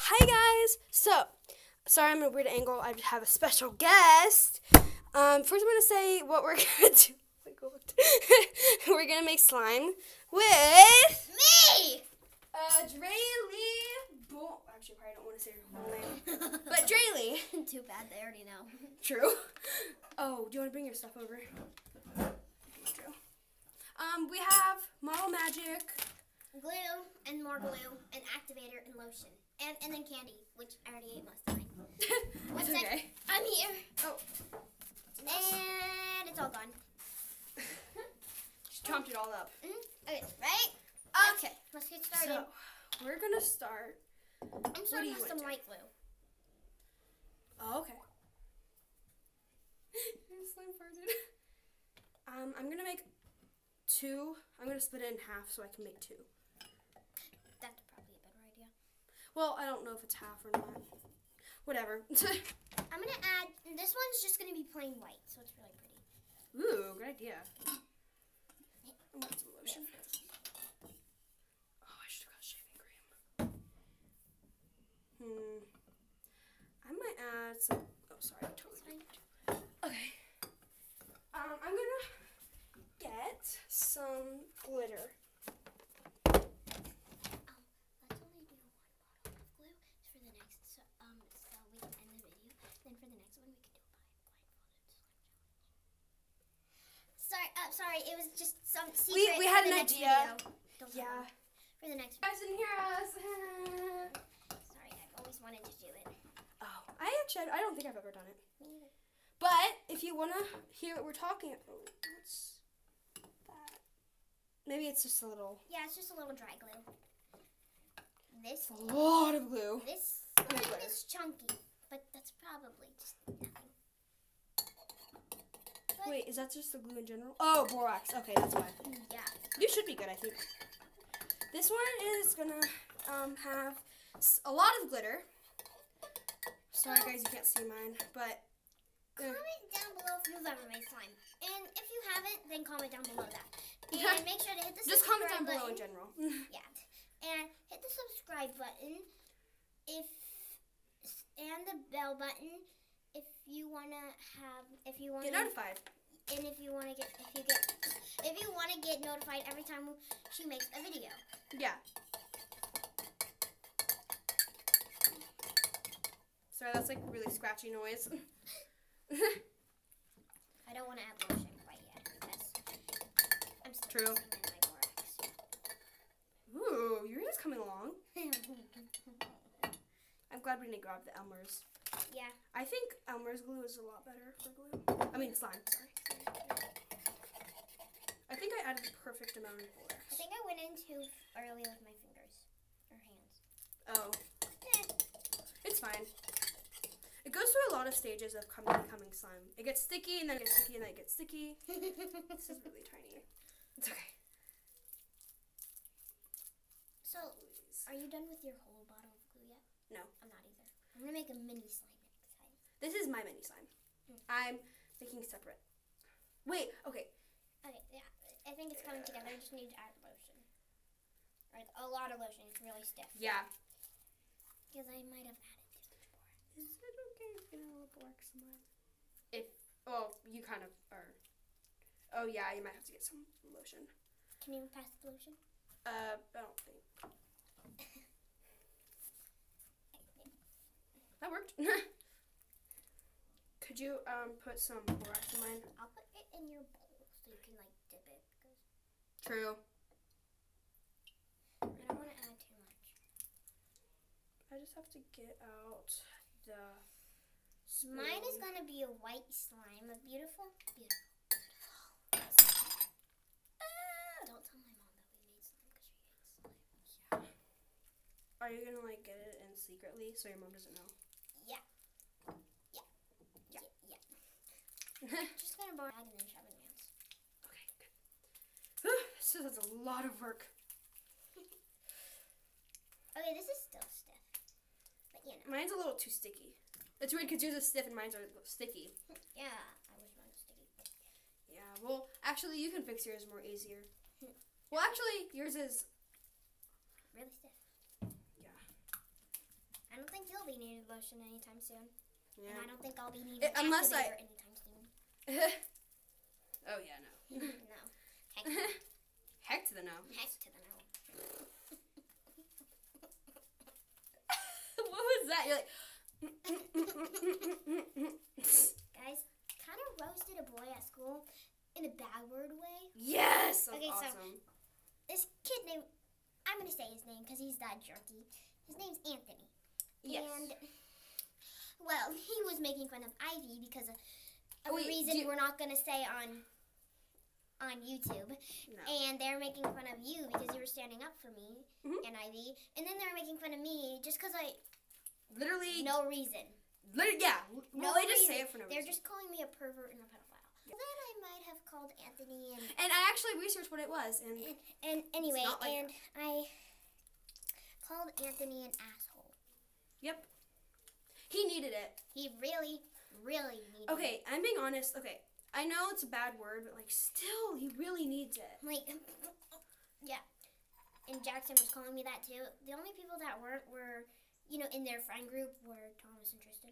Hi guys! So, sorry I'm in a weird angle. I have a special guest. First I'm going to say what we're going to do. Oh my God. We're going to make slime with... Me! Draylee. Actually, I probably don't want to say her whole name. But Draylee. Too bad, they already know. True. Oh, do you want to bring your stuff over? True. We have Model Magic. Glue, and more glue, and activator, and lotion. And then candy, which I already ate most of mine. That's okay. I'm here. Oh. And it's all gone. Just chomped it all up. Okay, right? Okay. Let's get started. So, we're going to start. I'm starting with some white glue. Oh, okay. Slime farted. I'm going to make two. I'm going to split it in half so I can make two. That's probably a better idea. Well, I don't know if it's half or not. Whatever. I'm going to add, this one's just going to be plain white, so it's really pretty. Ooh, good idea. I want some lotion. Oh, I should have got shaving cream. I might add some, oh, sorry, I totally did. Okay. I'm going to get some glitter. Let's only do one bottle of glue for the next, so we can end the video. Then for the next one, we can do a blindfolded. Sorry, it was just some secret. We had for the an next idea. Video. Yeah. For the next You guys didn't hear us. Sorry, I've always wanted to do it. Oh, I don't think I've ever done it. Me neither. But if you want to hear what we're talking about, what's that? Maybe it's just a little. Yeah, it's just a little dry glue. This A lot of glue. This glitter. is chunky, but that's probably just nothing. But Wait, is that just the glue in general? Oh, borax. Okay, that's why. yeah. You should be good, I think. This one is gonna have a lot of glitter. Sorry, guys, you can't see mine, but. Comment down below if you've ever made slime. And if you haven't, then comment down below that. And make sure to hit the Just subscribe comment down below in button. general. Yeah. And hit the subscribe button and the bell button if you wanna Get notified. And if you wanna get notified every time she makes a video. Yeah. Sorry, that's like really scratchy noise. I don't want to add lotion quite yet because I'm still True. mixing in my borax. Ooh, yours is coming along. I'm glad we didn't grab the Elmer's. Yeah. I think Elmer's glue is a lot better for glue. I mean slime, sorry. I think I added the perfect amount of borax. I think I went in too early with my fingers or hands. Oh. It's fine. It goes through a lot of stages of becoming slime. It gets sticky, and then it gets sticky, and then it gets sticky. This is really tiny. It's okay. So, are you done with your whole bottle of glue yet? No. I'm not either. I'm going to make a mini slime next time. This is my mini slime. I'm making separate. Wait, okay. Okay, yeah. I think it's coming together. I just need to add lotion. Like, a lot of lotion. It's really stiff. Yeah. Because I might have added too much more. Is it okay if I get a little borax in mine? Well, you kind of are. Oh, yeah, you might have to get some lotion. Can you pass the lotion? I don't think. That worked. Could you, put some borax in mine? I'll put it in your bowl so you can, like, dip it. True. I don't want to add too much. I just have to get out the spoon. Mine is going to be a white slime. A beautiful, beautiful. Don't tell my mom that we made slime because she hates slime. Yeah. Are you gonna, like, get it in secretly so your mom doesn't know? Yeah. Just gonna borrow and then shove it in hands. Okay, good. So that's a lot of work. Okay, this is still stiff. But you know. Mine's a little too sticky. It's weird because yours is stiff and mine's are sticky. Yeah, I wish mine was sticky. Yeah, well, actually, you can fix yours more easier. Well, actually, yours is Really stiff. Yeah. I'm be needing lotion anytime soon. Yeah. And I don't think I'll be needing Unless activator anytime soon. Oh yeah, no. No. Heck to the no. Heck to the no. What was that? You're like. Guys, kind of roasted a boy at school in a bad word way. Yes. That's Okay, so awesome. this kid named, I'm going to say his name because he's that jerky. His name's Anthony. Yes. And, well, he was making fun of Ivy because of a Wait, reason we're not going to say on YouTube. No. And they're making fun of you because you were standing up for me and Ivy. And then they're making fun of me just because Literally. no reason. Yeah. No Well, they just reason. say it for no reason. They're just calling me a pervert and a pedophile. Then I might have called Anthony And I actually researched what it was, and anyway, not like and I called Anthony an asshole. yep, he needed it. He really, really needed it. Okay, I'm being honest. Okay, I know it's a bad word, but like, still, he really needs it. Like, yeah. And Jackson was calling me that too. The only people that weren't were, in their friend group were Thomas and Tristan.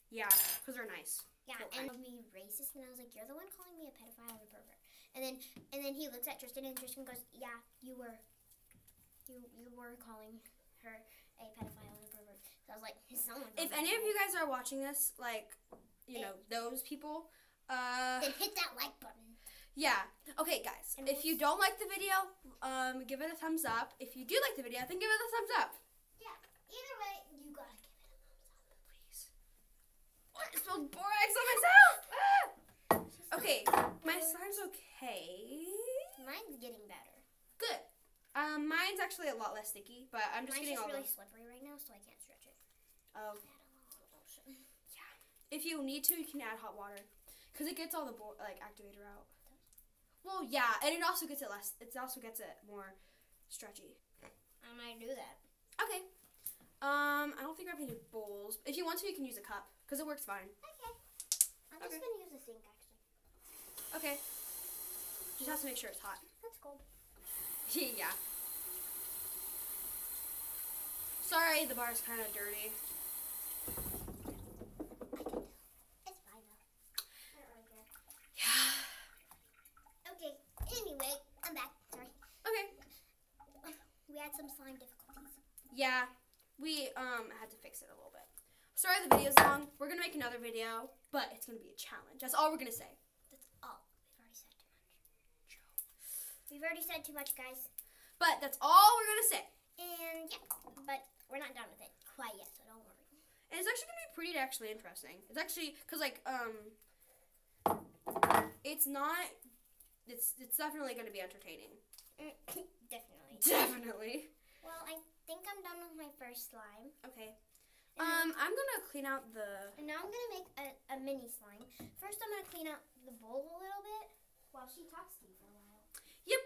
Yeah, because they're nice. Yeah, Okay. and called me racist, and I was like, "You're the one calling me a pedophile and a pervert." And then he looks at Tristan, and Tristan goes, "Yeah, you were. You were calling her a pedophile and a pervert." So I was like, "Someone." If any of you guys are watching this, like, those people, then hit that like button. yeah. Okay, guys, And if you don't like the video, give it a thumbs up. If you do like the video, then give it a thumbs up. Yeah. Either way, you gotta give it a thumbs up. Please. I spilled borax on myself. Ah! Okay, my slime's okay. Mine's getting better. Good. Mine's actually a lot less sticky, but I'm just Mine's getting just all really the. slippery right now, so I can't stretch it. Oh, Add a little lotion. if you need to, you can add hot water, cause it gets all the activator out. Well, yeah, and it also gets it less. It also gets it more stretchy. I might do that. Okay. I don't think I have any bowls. If you want to, you can use a cup, cause it works fine. Okay. I'm Okay. just gonna use the sink actually. Okay. Just have to make sure it's hot. That's cold. Yeah. Sorry, the bar's kind of dirty. It's fine though. I don't really care. Yeah. Okay. Anyway, I'm back. Sorry. Okay. We had some slime difficulties. Yeah, we had to fix it a little bit. Sorry the video's long. We're gonna make another video, but it's gonna be a challenge. That's all we're gonna say. That's all. We've already said too much. We've already said too much, guys. But that's all we're gonna say. And yeah, but we're not done with it quite yet, so don't worry. And it's actually gonna be pretty actually interesting. It's actually cause it's not. It's definitely gonna be entertaining. Definitely. Definitely. Well, I think I'm done with my first slime. Okay. I'm gonna clean out the. And now I'm gonna make a mini slime. First, I'm gonna clean out the bowl a little bit while she talks to you for a while. Yep.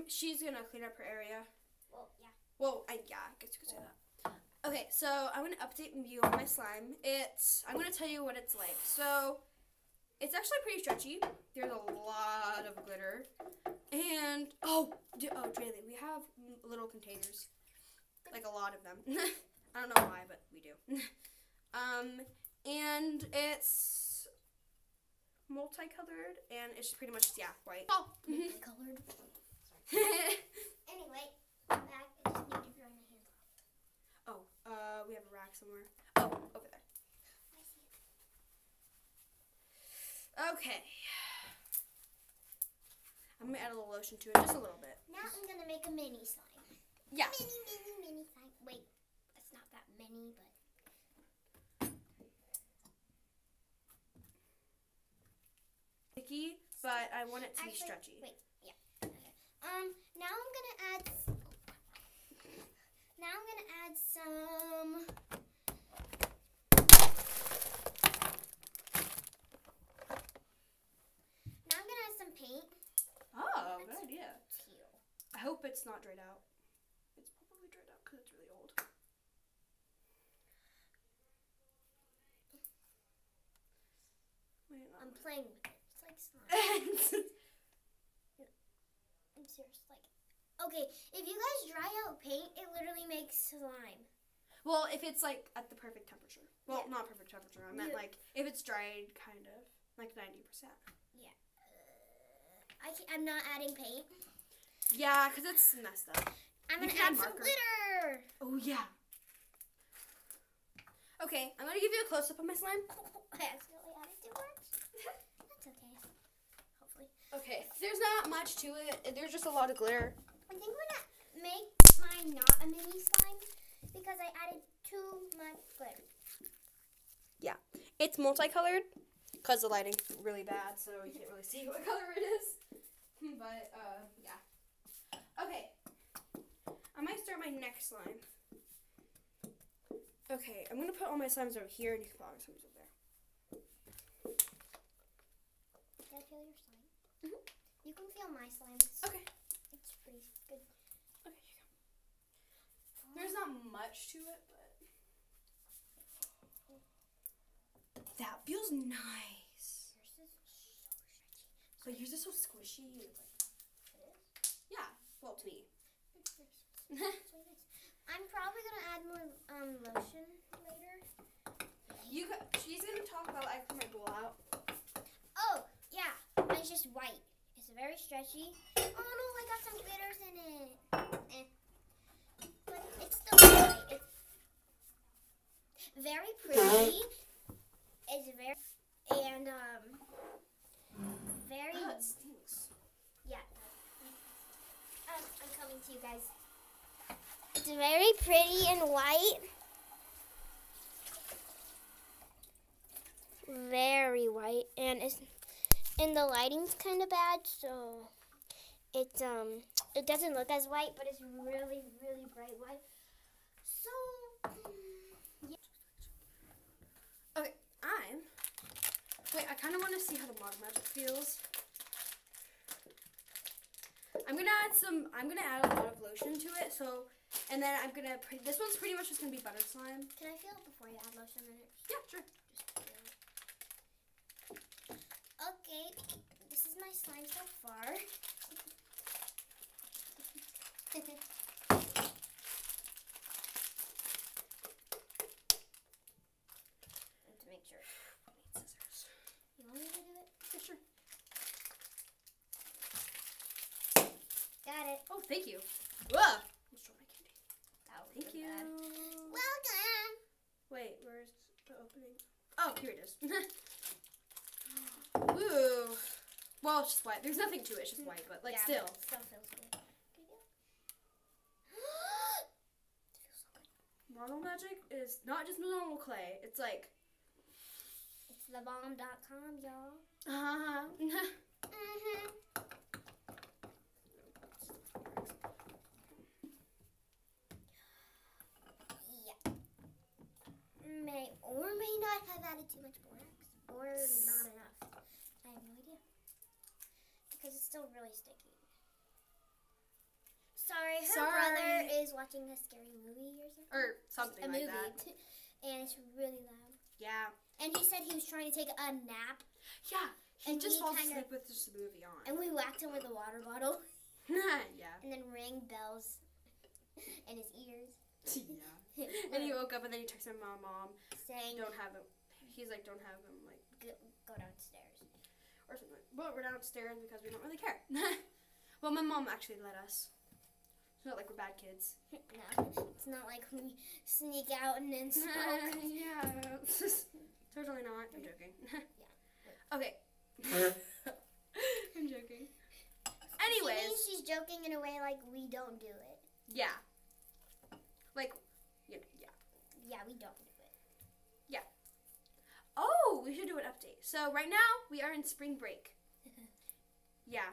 She's gonna clean up her area. Well, yeah. Well, I guess you could say that. Okay, so I'm gonna update you on my slime. I'm gonna tell you what it's like. So, it's actually pretty stretchy. There's a lot of glitter, and Draylee, we have little containers, like a lot of them. I don't know why, but we do. And it's multicolored, and it's pretty much white. Oh. Colored. Anyway, I'm back. I just need to dry my hands off. We have a rack somewhere. Oh, over there. I see it. Okay. I'm gonna add a little lotion to it, just a little bit. Now I'm gonna make a mini slime. Yeah. Mini slime. Wait, that's not that many, but. Sticky, but I want it to be stretchy. Wait, yeah. Okay. Now I'm gonna add. Now I'm gonna add some. Now I'm gonna add some paint. Oh, good idea. Teal. I hope it's not dried out. It's probably dried out because it's really old. Wait, I'm playing with it. It's like slime. I'm serious. Like, okay, if you guys dry out paint, it literally makes slime. Well, if it's like at the perfect temperature. Well, Yeah. not perfect temperature. I meant like if it's dried, kind of like 90%. Yeah. I'm not adding paint. Yeah, because it's messed up. I'm You gonna can add some marker. glitter. Oh yeah. Okay, I'm gonna give you a close up of my slime. I accidentally added too much. That's okay. Hopefully. Okay, there's not much to it. There's just a lot of glitter. I think I'm gonna make mine not a mini slime because I added too much glitter. Yeah, it's multicolored because the lighting's really bad, so you can't really see what color it is. But yeah. Okay, I might start my next slime. Okay, I'm gonna put all my slimes over here, and you can put all your slimes over there. Can I feel your slime? Mhm. You can feel my slime. Okay. It's pretty good. Okay, here you go. There's not much to it, but that feels nice. Yours is so stretchy. But yours is so squishy. It's like, It is? yeah, well, to me. So nice. I'm probably gonna add more lotion later. She's gonna talk about I put my bowl out. Oh yeah, mine's just white. It's very stretchy. Oh no, I got some glitters in it. But it's still white. It's very pretty. It's very and very Oh, it stinks. yeah. I'm coming to you guys. It's very pretty and white. Very white, and the lighting's kind of bad, so it doesn't look as white, but it's really really bright white. So yeah. Okay, wait, I kind of want to see how the Model Magic feels. I'm gonna add a lot of lotion to it, so, and then this one's pretty much just gonna be butter slime. Can I feel it before you add lotion in it? Yeah, sure. Just feel it. Okay, this is my slime so far. To make sure. I need scissors. You want me to do it? Yeah, sure. Got it. Oh, thank you. Whoa! Let's try my candy. That was Thank really you. bad. Welcome. Wait, where's the opening? Oh, here it is. Ooh. Well, it's just white. There's nothing to it. It's just white, but like Yeah, still. but it still feels good. Can you feel it? It feels so good. Model Magic is not just normal clay. It's like. It's thebomb.com, y'all. Yeah. May or may not have added too much borax, or not enough. I have no idea. Because it's still really sticky. Sorry, her brother is watching a scary movie or something. Or something A like movie. that. And it's really loud. Yeah. And he said he was trying to take a nap, Yeah. He And just he falls kinda- asleep with just the movie on. and we whacked him with a water bottle, Yeah. and then rang bells in his ears. Yeah. And he woke up and then he texted my mom, saying, don't have him. He's like, don't have him, like, go downstairs. or something. Well, we're downstairs because we don't really care. Well, my mom actually let us. It's not like we're bad kids. No, it's not like we sneak out and then smoke. Yeah. Totally not. I'm joking. Yeah. Okay. I'm joking. She Anyways. means she's joking in a way like we don't do it. Yeah. Like, you know, yeah. Yeah, we don't do it. Oh, we should do an update. So right now, we are in spring break. Yeah.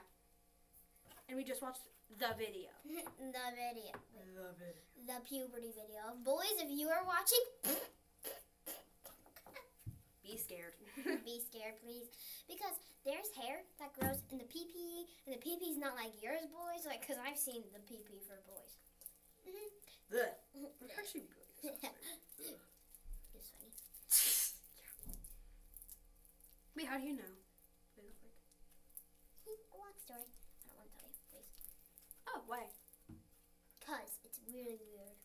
And we just watched the video. The video. Love it. The puberty video. Boys, if you are watching, Be scared. be scared, please. Because there's hair that grows in the pee-pee, and the pee-pee's not like yours, boys. Like, because I've seen the pee-pee for boys. Ugh. It's actually really disgusting. It's funny. Wait, how do you know? They look like. A long story. I don't want to tell you, please. Oh, why? Because it's really weird.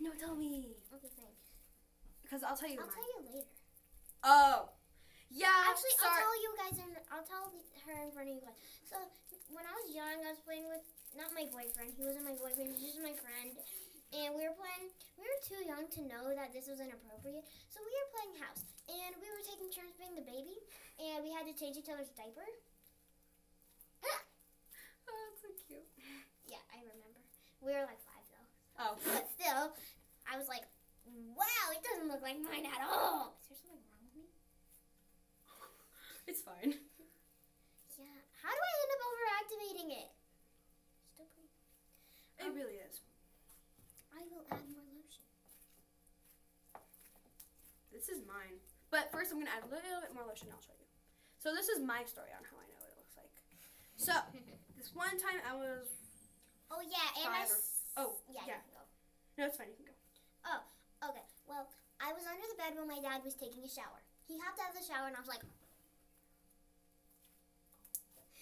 No, tell me. Okay, fine. Because I'll tell you I'll mine. tell you later. Oh. Yeah. Actually, sorry. I'll tell you guys, and I'll tell her in front of you guys. So, when I was young, I was playing with, not my boyfriend. He wasn't my boyfriend. He was just my friend. And we were playing, we were too young to know that this was inappropriate. So, we were playing house. And we were taking turns being the baby. And we had to change each other's diaper. Oh, that's so cute. Yeah, I remember. We were like 5, though. Oh. But still, I was like, wow, it doesn't look like mine at all. Is there something wrong with me? It's fine. Yeah. How do I end up overactivating it? Still pretty. It really is. I will add more lotion. This is mine. But first I'm going to add a little bit more lotion and I'll show you. So this is my story on how I know what it looks like. So, this one time I was... Oh, yeah, and 5 or... Oh, yeah. yeah. You can go. No, it's fine. You can go. Oh, okay. Well, I was under the bed when my dad was taking a shower. He hopped out of the shower and I was like...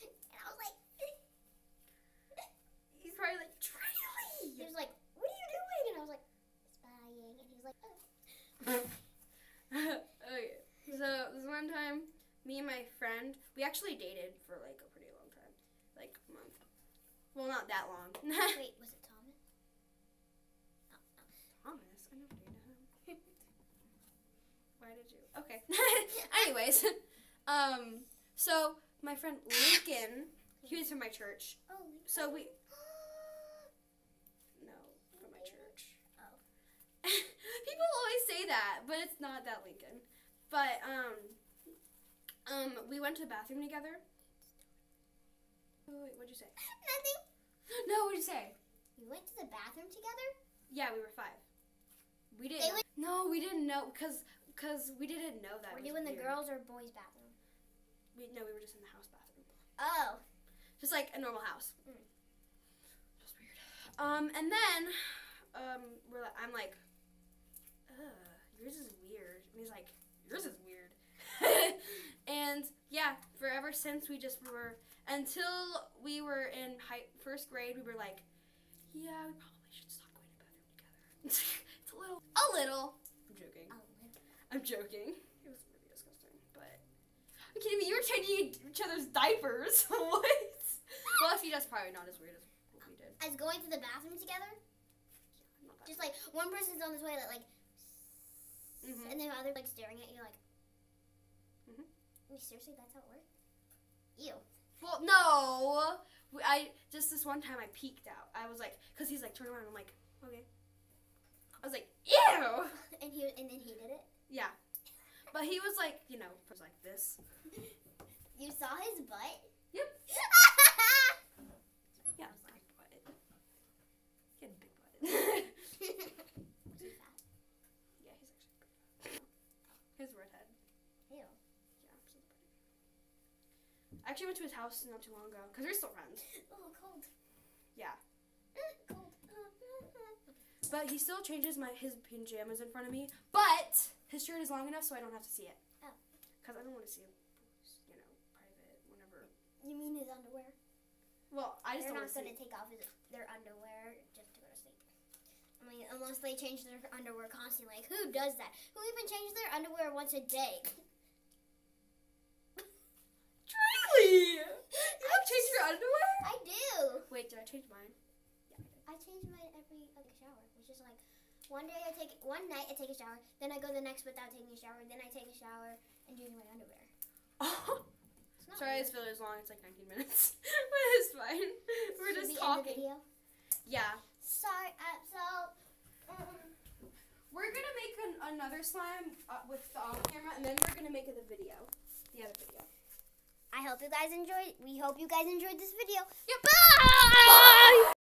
And I was like... He's probably like, Traily! He was like, what are you doing? And I was like, spying. And he was like, oh. Okay. So, this one time, me and my friend, we actually dated for like a pretty long time. Like a month. Well, not that long. Wait, was it Thomas? Thomas? I never dated him. Why did you? Okay. Anyways, so my friend Lincoln, he was from my church. Oh, So we... No, from my church. Oh. People always say that, but it's not that Lincoln. But, we went to the bathroom together. Oh, wait, what'd you say? Nothing. No, what'd you say? We went to the bathroom together? Yeah, we were 5. We didn't. No, we didn't know because we didn't know that. Were it you was in the weird. girls' or boys' bathroom? We were just in the house bathroom. Oh. Just like a normal house. Mm. Just weird. And then, I'm like, yours is weird. And he's like, yours is weird. And yeah, forever since we just were, until we were in first grade, we were like, yeah, we probably should stop going to the bathroom together. It's a little. I'm joking. I'm joking. It was really disgusting, but. Are you kidding me? You were changing each other's diapers. What? Well, if that's probably not as weird as what we did. As going to the bathroom together? Not that Just like one person's on the toilet, like, Mhm. and the other like staring at you, like. Mhm. Seriously, that's how it works? Ew. Well, no. Just this one time I peeked out. I was like, cause he's like, turn around. I'm like, okay. I was like, ew. And then he did it. Yeah. But he was like, was like this. You saw his butt? Yep. Yeah, big butt. He had a big butt. Was he fat? Yeah, he's actually pretty fat. His redhead. Ew. Yeah, absolutely pretty. I actually went to his house not too long ago because we're still friends. Oh, cold. Yeah. Cold. But he still changes his pajamas in front of me. But his shirt is long enough so I don't have to see it. Oh. Because I don't want to see it, private, whenever. You mean his underwear? Well, I just They're don't not want to going to take off their underwear just to go to sleep. I mean, unless they change their underwear constantly. Like, who does that? Who even changes their underwear once a day? Traily! You don't change your underwear? I do. Wait, did I change mine? Yeah, I change mine every shower. It's just like one night I take a shower, then I go the next without taking a shower, then I take a shower and change my underwear. Oh. It's not Sorry, weird. this video is long. It's like 19 minutes. But it's fine. We're Should just we end the talking. video? Yeah. Sorry, We're going to make another slime with the camera, and then we're going to make the video. The other video. I hope you guys enjoyed. We hope you guys enjoyed this video. Yep. Bye!